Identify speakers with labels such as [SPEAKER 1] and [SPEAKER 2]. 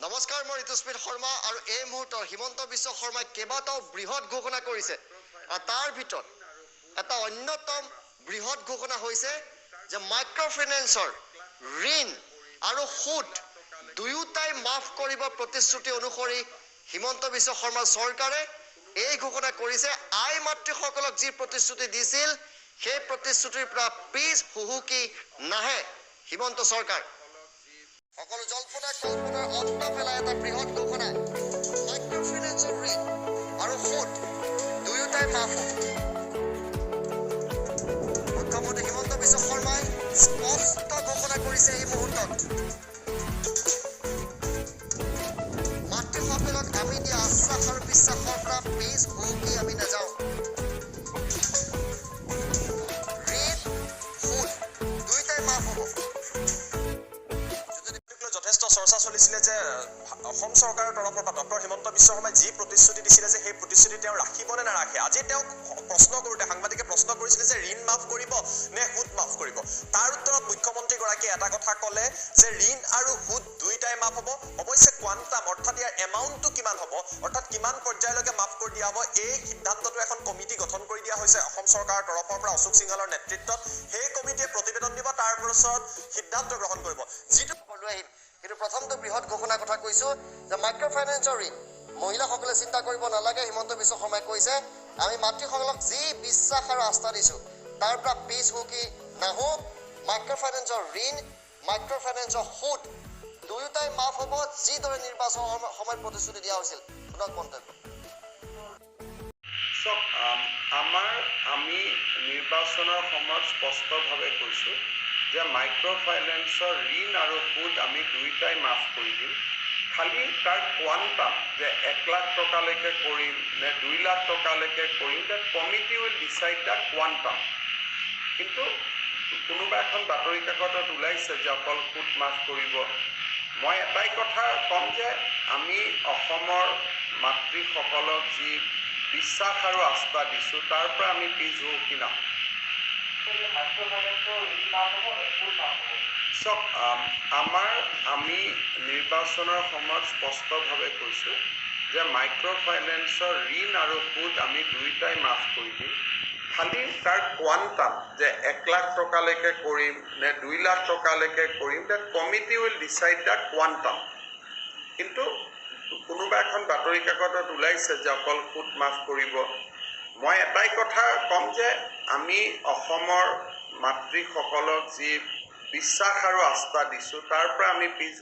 [SPEAKER 1] নমস্কাৰ, মই ঋতুস্মিত শৰ্মা আৰু এই মুহূৰ্তৰ হিমন্ত বিশ্ব শৰ্মাই কেইবাটাও বৃহৎ ঘোষণা কৰিছে। তাৰ ভিতৰত এটা অন্যতম বৃহৎ ঘোষণা হৈছে যে মাইক্ৰ' ফাইনেন্সৰ ঋণ আৰু সুদ দুয়োটাই মাফ কৰিব প্ৰতিশ্ৰুতি অনুসৰি হিমন্ত বিশ্ব শৰ্মাৰ চৰকাৰে এই ঘোষণা কৰিছে। আই মাতৃসকলক যি প্ৰতিশ্ৰুতি দিছিল সেই প্ৰতিশ্ৰুতিৰ পৰা পিছ হুহুকি নাহে হিমন্ত চৰকাৰ। সকলো জল্পনা কল্পনাৰ অন্ত পেলাই এটা বৃহৎ ঘোষণা, মাইক্ৰ' ফাইনেন্সৰ ঋণ আৰু সুদ দুয়োটাই মাফ হ'ব। মুখ্যমন্ত্ৰী হিমন্ত বিশ্ব শৰ্মাই স্পষ্ট ঘোষণা কৰিছে এই মুহূৰ্তত। মাতৃসকলক আমি দিয়া আশ্বাস আৰু বিশ্বাসৰ পৰা পিছ হুহুকি আমি নাযাওঁ। ঋণ সুদ দুয়োটাই মাফ হ'ব।
[SPEAKER 2] যথেষ্ট চৰ্চা চলিছিলে যে অসম চৰকাৰৰ তৰফৰ পৰা ডক্টৰ হিমন্ত বিশ্ব শৰ্মাই যি প্ৰতিশ্ৰুতি দিছিলে যে সেই প্ৰতিশ্ৰুতি তেওঁ ৰাখিব নে নাৰাখে। আজি তেওঁক প্ৰশ্ন কৰোঁতে সাংবাদিকে প্ৰশ্ন কৰিছিলে যে ঋণ মাফ কৰিব নে সুদ মাফ কৰিব। তাৰ উত্তৰত মুখ্যমন্ত্ৰীগৰাকীয়ে এটা কথা ক'লে যে ঋণ আৰু সুদ দুয়োটাই মাফ হ'ব। অৱশ্যে কোৱাণ্টাম অৰ্থাৎ ইয়াৰ এমাউণ্টটো কিমান হ'ব, অৰ্থাৎ কিমান পৰ্যায়লৈকে মাফ কৰি দিয়া হ'ব, এই সিদ্ধান্তটো এখন কমিটি গঠন কৰি দিয়া হৈছে অসম চৰকাৰৰ তৰফৰ পৰা অশোক সিংহালৰ নেতৃত্বত। সেই কমিটিয়ে প্ৰতিবেদন দিব, তাৰ পাছত সিদ্ধান্ত গ্ৰহণ কৰিব। যিটো
[SPEAKER 1] লৈ আহিম। কিন্তু প্ৰথমটো বৃহৎ ঘোষণাৰ কথা কৈছোঁ যে মাইক্ৰ' ফাইনেন্সৰ ঋণ মহিলাসকলে চিন্তা কৰিব নালাগে। হিমন্ত বিশ্ব শৰ্মাই কৈছে আমি মাতৃসকলক যি বিশ্বাস আৰু আস্থা দিছোঁ তাৰ পৰা পিছ হুকি নাহোঁ। মাইক্ৰ' ফাইনেন্সৰ ঋণ, মাইক্ৰ' ফাইনেন্সৰ সুদ দুয়োটাই মাফ হ'ব, যিদৰে নিৰ্বাচনৰ সময়ত প্ৰতিশ্ৰুতি দিয়া হৈছিল। শুনক মন্তব্য।
[SPEAKER 3] আমি নিৰ্বাচনৰ সময়ত স্পষ্টভাৱে কৈছোঁ যে মাইক্ৰ' ফাইনেন্সৰ ঋণ আৰু সুদ আমি দুয়োটাই মাফ কৰি দিম। খালি তাৰ কোৱাণ্টাম যে 1 লাখ টকালৈকে কৰিম নে 2 লাখ টকালৈকে কৰিম, that committee will decide the quantum. কিন্তু কোনোবা এখন বাতৰি কাকতত ওলাইছে যে অকল সুদ মাফ কৰিব। মই এটাই কথা ক'ম যে আমি অসমৰ মাতৃসকলক যি বিশ্বাস আৰু আস্থা দিছোঁ তাৰ পৰা আমি পিছ হুহুকি নাহোঁ। চাওক, আমি নিৰ্বাচনৰ সময়ত স্পষ্টভাৱে কৈছোঁ যে মাইক্ৰ' ফাইনেন্সৰ ঋণ আৰু সুদ আমি দুয়োটাই মাফ কৰি দিম। খালি তাৰ কোৱাণ্টাম যে 1 লাখ টকালৈকে কৰিম নে 2 লাখ টকালৈকে কৰিম, that committee will decide the quantum. কিন্তু কোনোবা এখন বাতৰি কাকতত ওলাইছে যে অকল সুদ মাফ কৰিব। মই এটাই কথা ক'ম যে আমি অসমৰ মাতৃসকলক যি বিশ্বাস আৰু আস্থা দিছোঁ তাৰ পৰা আমি পিছ